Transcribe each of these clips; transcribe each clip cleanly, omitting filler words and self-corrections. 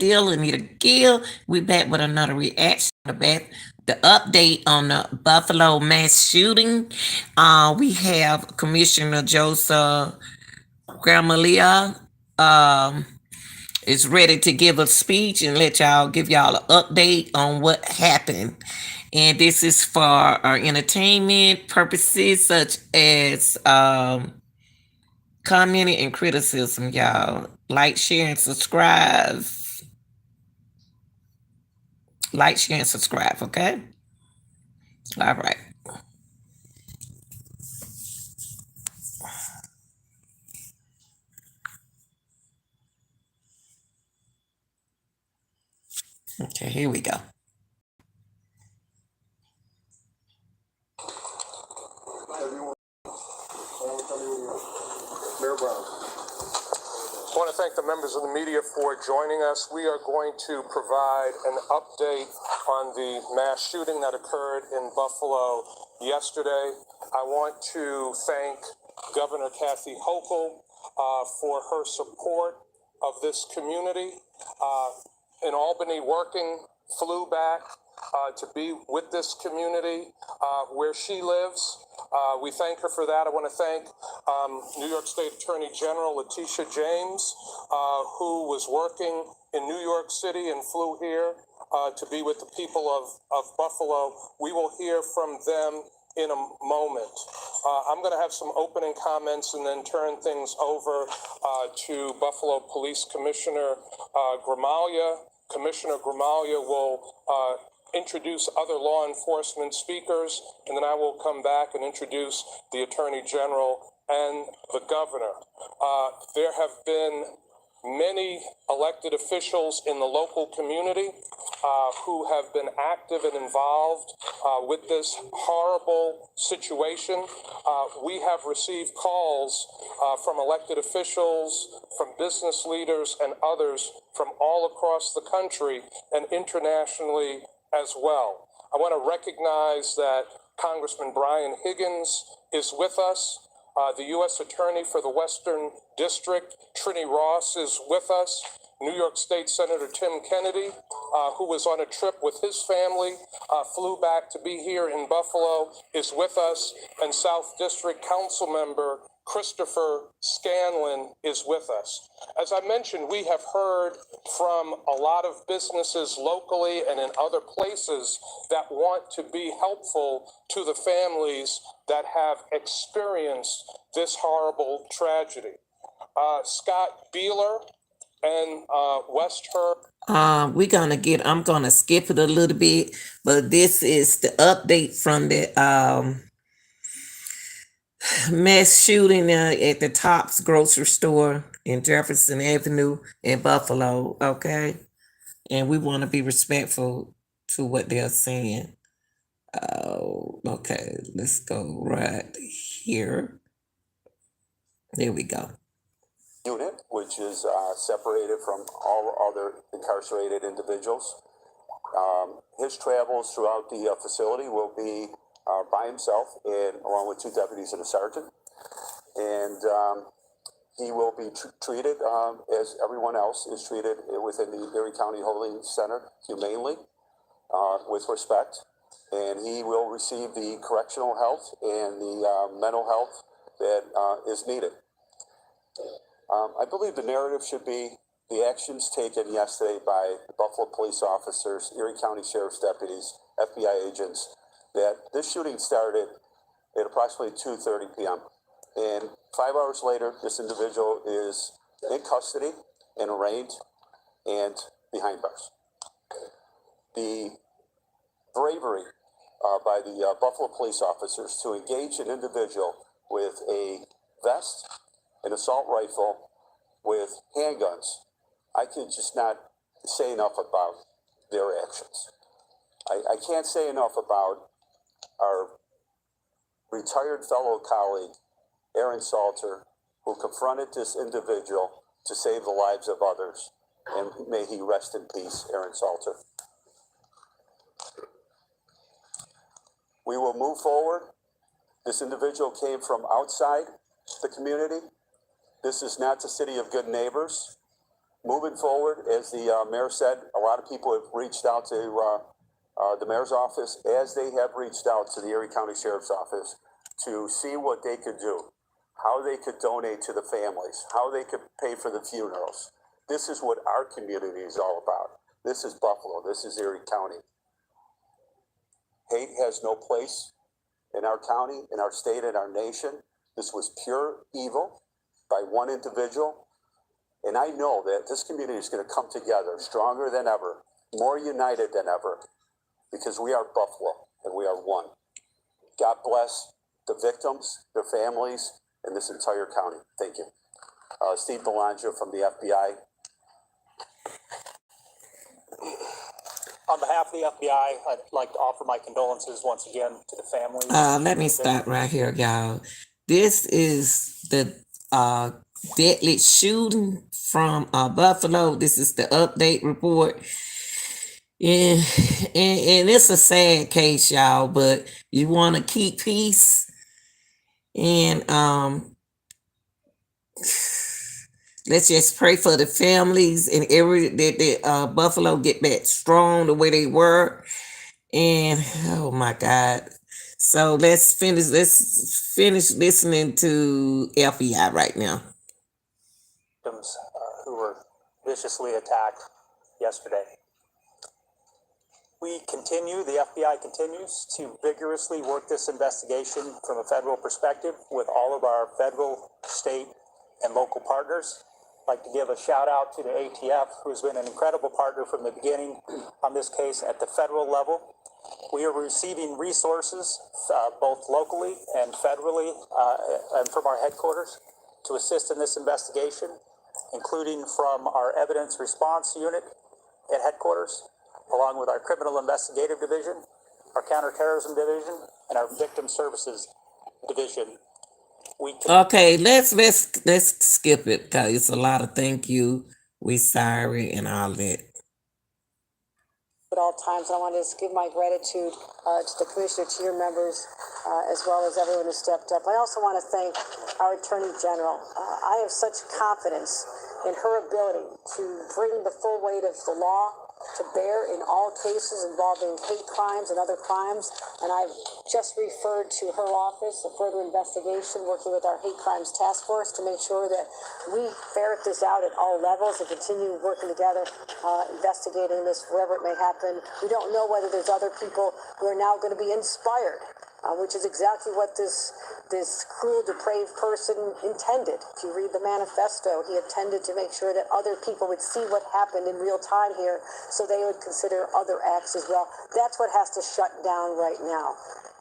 deal, Anita Gill. We back with another reaction about the update on the Buffalo mass shooting. We have Commissioner Joseph Gramalia um, is ready to give a speech and let y'all give y'all an update on what happened. And this is for our entertainment purposes, such as commenting and criticism, y'all. Like, share, and subscribe. Like, share, and subscribe, okay? All right. Okay, here we go. Mayor Brown. I want to thank the members of the media for joining us. We are going to provide an update on the mass shooting that occurred in Buffalo yesterday. I want to thank Governor Kathy Hochul for her support of this community. In Albany working, flew back to be with this community where she lives. We thank her for that. I want to thank New York State Attorney General Letitia James, who was working in New York City and flew here to be with the people of Buffalo. We will hear from them in a moment. I'm going to have some opening comments and then turn things over to Buffalo Police Commissioner Gramalia. Commissioner Gramalia will introduce other law enforcement speakers, and then I will come back and introduce the Attorney General and the Governor. There have been many elected officials in the local community who have been active and involved with this horrible situation. We have received calls from elected officials, from business leaders, and others from all across the country and internationally as well. I want to recognize that Congressman Brian Higgins is with us. The U.S. Attorney for the Western District, Trini Ross, is with us. New York State Senator Tim Kennedy, who was on a trip with his family, flew back to be here in Buffalo, is with us. And South District Council Member Christopher Scanlon is with us. As I mentioned, we have heard from a lot of businesses locally and in other places that want to be helpful to the families that have experienced this horrible tragedy. Scott Beeler and West Herb. I'm gonna skip it a little bit, but this is the update from the mass shooting at the Tops grocery store in Jefferson Avenue in Buffalo. Okay, and we want to be respectful to what they're saying. Oh, okay, let's go right here. There we go. Unit, which is separated from all other incarcerated individuals. His travels throughout the facility will be by himself, and along with two deputies and a sergeant. And he will be treated as everyone else is treated within the Erie County Holding Center, humanely, with respect. And he will receive the correctional health and the mental health that is needed. I believe the narrative should be the actions taken yesterday by Buffalo police officers, Erie County Sheriff's deputies, FBI agents, that this shooting started at approximately 2:30 p.m. And 5 hours later, this individual is in custody and arraigned and behind bars. The bravery by the Buffalo police officers to engage an individual with a vest, an assault rifle, with handguns, I can just not say enough about their actions. I can't say enough about our retired fellow colleague, Aaron Salter, who confronted this individual to save the lives of others. And may he rest in peace, Aaron Salter. We will move forward. This individual came from outside the community. This is not the city of good neighbors. moving forward, as the mayor said, a lot of people have reached out to the mayor's office, as they have reached out to the Erie County Sheriff's Office to see what they could do, how they could donate to the families, how they could pay for the funerals. This is what our community is all about. This is Buffalo. This is Erie County. Hate has no place in our county, in our state, in our nation. This was pure evil by one individual. And I know that this community is going to come together stronger than ever, more united than ever, because we are Buffalo and we are one. God bless the victims, their families, and this entire county. Thank you. Steve Belanger from the FBI. On behalf of the FBI, I'd like to offer my condolences once again to the families. Let me stop right here, y'all. This is the deadly shooting from Buffalo. This is the update report. And it's a sad case, y'all, but you want to keep peace. And let's just pray for the families and that Buffalo get back strong the way they were. And oh my God. So let's finish listening to FBI right now. Victims who were viciously attacked yesterday. The FBI continues to vigorously work this investigation from a federal perspective with all of our federal, state, and local partners. I'd like to give a shout out to the ATF, who's been an incredible partner from the beginning on this case at the federal level. We are receiving resources both locally and federally and from our headquarters to assist in this investigation, including from our evidence response unit at headquarters, along with our criminal investigative division, our counterterrorism division, and our victim services division. Okay, let's skip it because it's a lot of thank you, we sorry, and all that. At all times, I want to just give my gratitude to the commissioner, to your members, as well as everyone who stepped up. I also want to thank our Attorney General. I have such confidence in her ability to bring the full weight of the law to bear in all cases involving hate crimes and other crimes. And I've just referred to her office, a further investigation, working with our hate crimes task force to make sure that we ferret this out at all levels and continue working together, investigating this wherever it may happen. We don't know whether there's other people who are now going to be inspired, which is exactly what this cruel, depraved person intended. If you read the manifesto, he intended to make sure that other people would see what happened in real time here, so they would consider other acts as well. That's what has to shut down right now.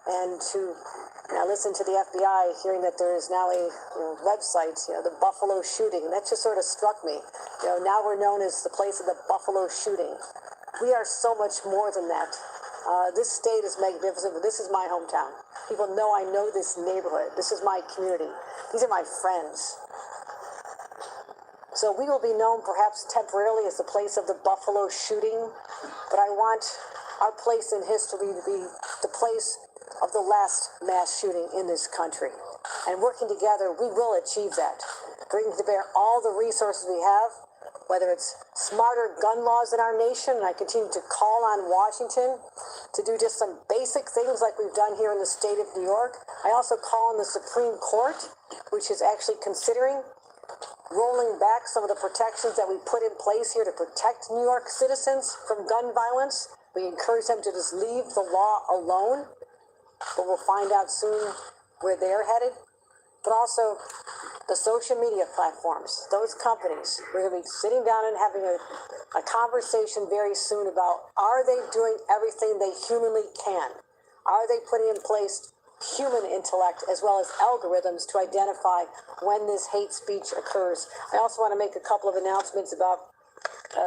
And to now listen to the FBI, hearing that there is now a website, the Buffalo shooting, that just sort of struck me. Now we're known as the place of the Buffalo shooting. We are so much more than that. This state is magnificent, but this is my hometown. People know I know this neighborhood. This is my community. These are my friends. So we will be known perhaps temporarily as the place of the Buffalo shooting, but I want our place in history to be the place of the last mass shooting in this country. And working together, we will achieve that. Bringing to bear all the resources we have, whether it's smarter gun laws in our nation, and I continue to call on Washington to do just some basic things like we've done here in the state of New York. I also call on the Supreme Court, which is actually considering rolling back some of the protections that we put in place here to protect New York citizens from gun violence. We encourage them to just leave the law alone, but we'll find out soon where they're headed. But also the social media platforms, those companies, we're going to be sitting down and having a conversation very soon about, are they doing everything they humanly can? Are they putting in place human intellect as well as algorithms to identify when this hate speech occurs? I also want to make a couple of announcements about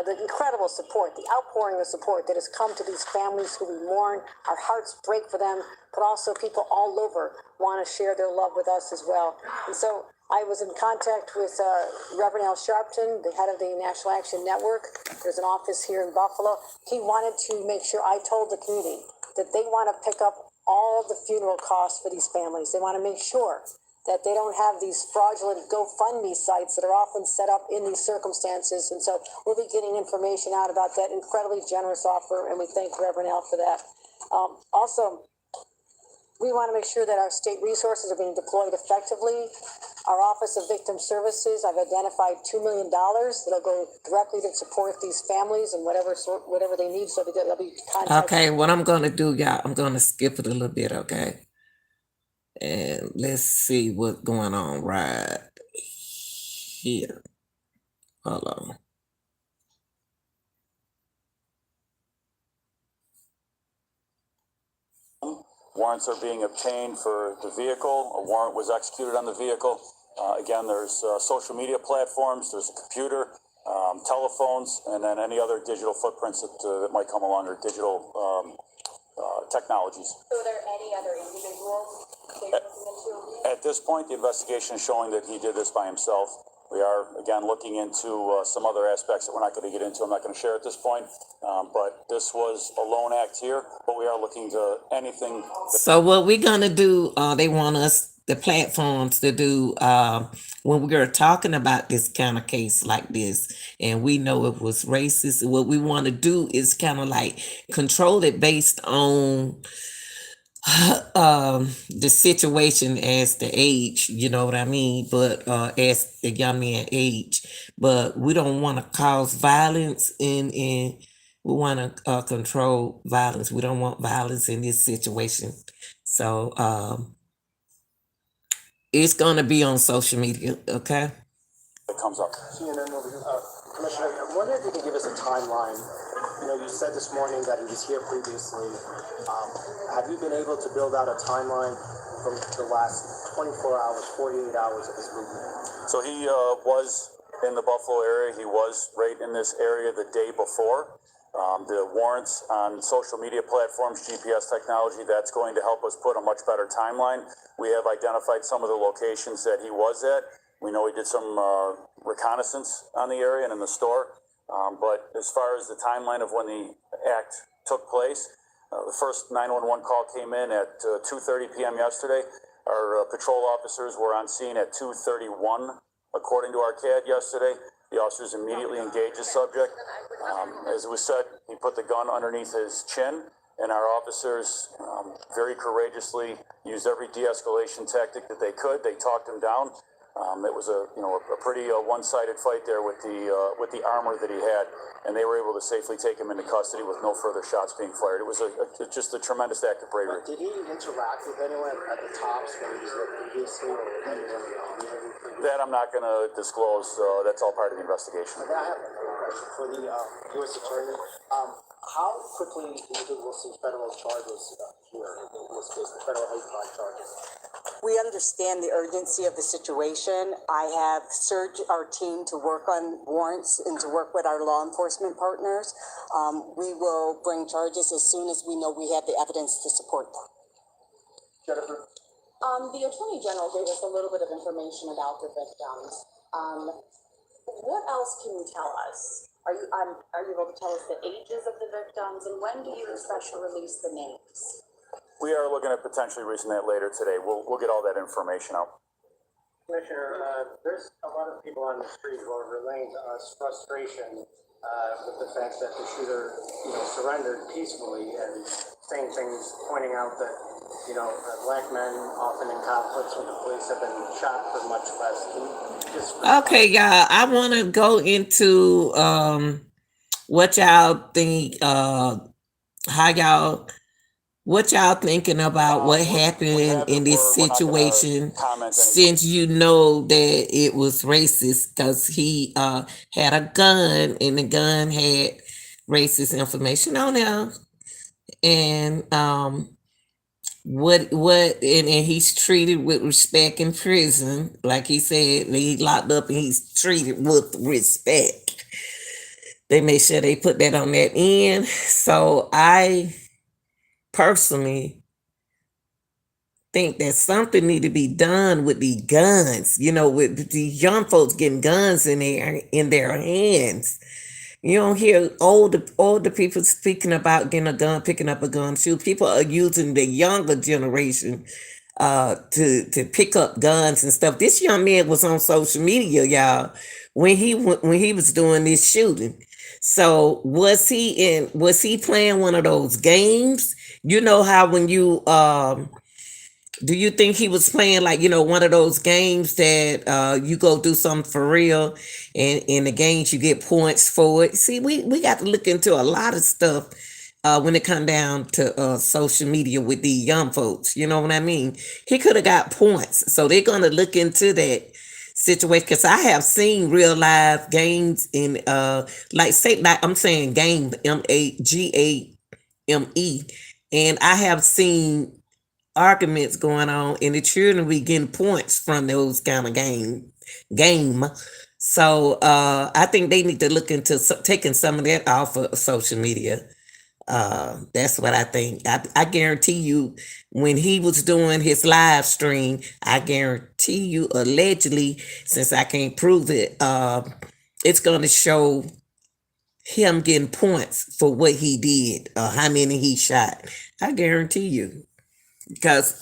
the incredible support, the outpouring of support that has come to these families who we mourn. Our hearts break for them, but also people all over want to share their love with us as well. And so I was in contact with Reverend Al Sharpton, the head of the National Action Network. There's an office here in Buffalo. He wanted to make sure, I told the community that they want to pick up all the funeral costs for these families. They want to make sure that they don't have these fraudulent GoFundMe sites that are often set up in these circumstances. And so we'll be getting information out about that incredibly generous offer, and we thank Reverend Al for that. Also, we want to make sure that our state resources are being deployed effectively. Our Office of Victim Services, I've identified $2 million that'll go directly to support these families and whatever they need. So they'll be contacted. Okay, what I'm gonna do, y'all, I'm gonna skip it a little bit, okay? And let's see what's going on right here. Hold on. Warrants are being obtained for the vehicle. A warrant was executed on the vehicle. Again, there's social media platforms, there's a computer, telephones, and then any other digital footprints that might come along, or digital technologies. So are there any other individuals they're looking into? At this point, the investigation is showing that he did this by himself. We are, again, looking into some other aspects that we're not going to get into. I'm not going to share at this point. But this was a lone act here, but we are looking to anything. So what we're gonna do, they want us, the platforms, to do, when we're talking about this kind of case like this, and we know it was racist, what we want to do is kind of like control it based on the situation as the age, you know what I mean? But as the young man age, but we don't want to cause violence in we want to control violence. We don't want violence in this situation. So it's gonna be on social media, okay? That comes up. CNN over here. Commissioner, I'm wondering if you can give us a timeline. You know, you said this morning that he was here previously. Have you been able to build out a timeline from the last 24 hours, 48 hours of his movement? So he was in the Buffalo area. He was right in this area the day before. The warrants on social media platforms, GPS technology, that's going to help us put a much better timeline. We have identified some of the locations that he was at. We know he did some reconnaissance on the area and in the store. But as far as the timeline of when the act took place, the first 911 call came in at 2:30 p.m. yesterday. Our patrol officers were on scene at 2:31, according to our CAD yesterday. The officers immediately engaged the subject. As it was said, he put the gun underneath his chin, and our officers very courageously used every de-escalation tactic that they could. They talked him down. It was a pretty one-sided fight there with the armor that he had, and they were able to safely take him into custody with no further shots being fired. It was just a tremendous act of bravery. Did he interact with anyone at the tops when he was there previously, or anyone in the community previously? That I'm not going to disclose. That's all part of the investigation. I have a question for the U.S. Attorney. How quickly do you think we'll see federal charges here in this case, the federal hate crime charges? We understand the urgency of the situation. I have surged our team to work on warrants and to work with our law enforcement partners. We will bring charges as soon as we know we have the evidence to support them. Jennifer? The Attorney General gave us a little bit of information about the victims. What else can you tell us? Are you able to tell us the ages of the victims, and when do you expect to release the names? We are looking at potentially releasing that later today. We'll get all that information out. Commissioner, there's a lot of people on the street who are relaying to us frustration with the fact that the shooter, surrendered peacefully and saying things, pointing out that, black men often in conflicts with the police have been shot for much less. Can you just... Okay, y'all, I want to go into what y'all think, what y'all thinking about what happened in this situation, since you know that it was racist, because he had a gun and the gun had racist information on it, and and he's treated with respect in prison, like he said, he's locked up and he's treated with respect. They make sure they put that on that end. So I personally think that something need to be done with the guns, with the young folks getting guns in their hands. You don't hear older people speaking about getting a gun, picking up a gun. Shoot, people are using the younger generation to pick up guns and stuff. This young man was on social media, y'all, when he was doing this shooting. So was he playing one of those games? You know how when you do you think he was playing like, one of those games that you go do something for real, and in the games you get points for it? See, we got to look into a lot of stuff when it come down to social media with these young folks. You know what I mean? He could have got points, so they're gonna look into that situation, because I have seen real live games in like, say, like I'm saying game, MAGAME, and I have seen arguments going on, and the children be getting points from those kind of game. So I think they need to look into taking some of that off of social media. That's what I think. I guarantee you, when he was doing his live stream, I guarantee you, allegedly, since I can't prove it, it's going to show him getting points for what he did, how many he shot. I guarantee you, because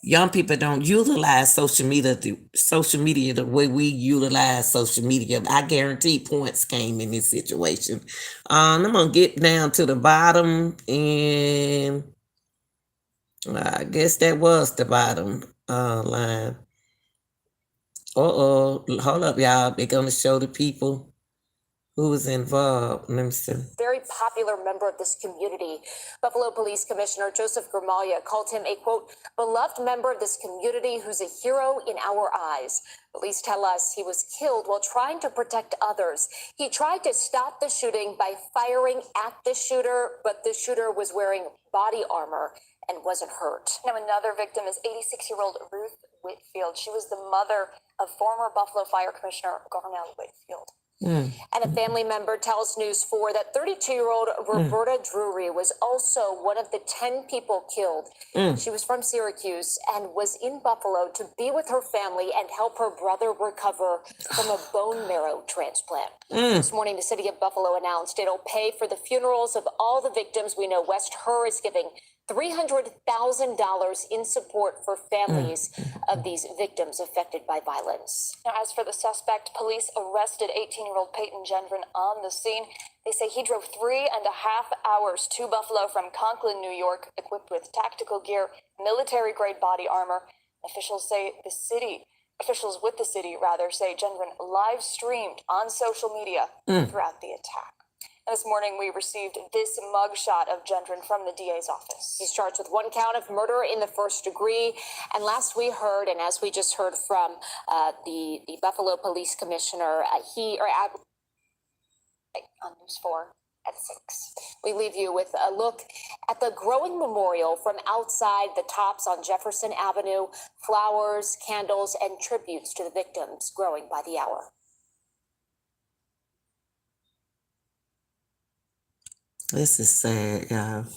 young people don't utilize social media the way we utilize social media. I guarantee points came in this situation. I'm gonna get down to the bottom, and I guess that was the bottom line. Hold up, y'all. They're gonna show the people who was involved. Let me see. Very popular member of this community. Buffalo Police Commissioner Joseph Gramaglia called him a, quote, beloved member of this community who's a hero in our eyes. Police tell us he was killed while trying to protect others. He tried to stop the shooting by firing at the shooter, but the shooter was wearing body armor and wasn't hurt. Now, another victim is 86-year-old Ruth Whitfield. She was the mother of former Buffalo Fire Commissioner Garnell Whitfield. And a family member tells News 4 that 32-year-old Roberta Drury was also one of the 10 people killed. She was from Syracuse and was in Buffalo to be with her family and help her brother recover from a bone marrow transplant. This morning, the city of Buffalo announced it'll pay for the funerals of all the victims. We know West Her is giving $300,000 in support for families of these victims affected by violence. Now, as for the suspect, police arrested 18-year-old Peyton Gendron on the scene. They say he drove 3.5 hours to Buffalo from Conklin, New York, equipped with tactical gear, military-grade body armor. Officials with the city say Gendron live streamed on social media throughout the attack. This morning, we received this mugshot of Gendron from the DA's office. He's charged with 1 count of murder in the first degree. And last we heard, and as we just heard from the Buffalo Police Commissioner, on News 4 at 6. We leave you with a look at the growing memorial from outside the Tops on Jefferson Avenue. Flowers, candles, and tributes to the victims growing by the hour. This is sad, y'all.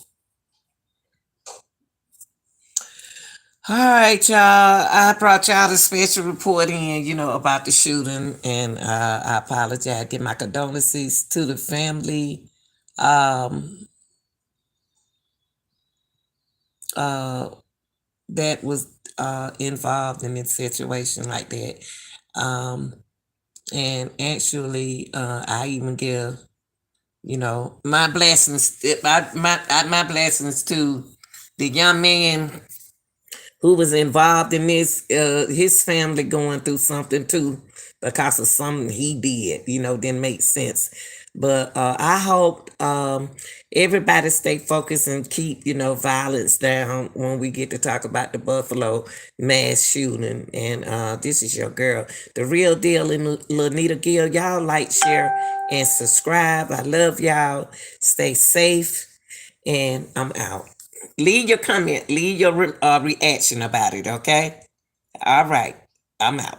All right, y'all. I brought y'all the special report in, about the shooting, and I apologize. Give my condolences to the family. That was involved in a situation like that. And actually, I even give, my blessings, my blessings to the young man who was involved in this, his family going through something too, because of something he did, didn't make sense. But I hope everybody stay focused and keep, violence down when we get to talk about the Buffalo mass shooting. And this is your girl, the real deal, in Lanita Gill. Y'all like, share, and subscribe. I love y'all. Stay safe, and I'm out. Leave your comment, leave your reaction about it, okay? All right, I'm out.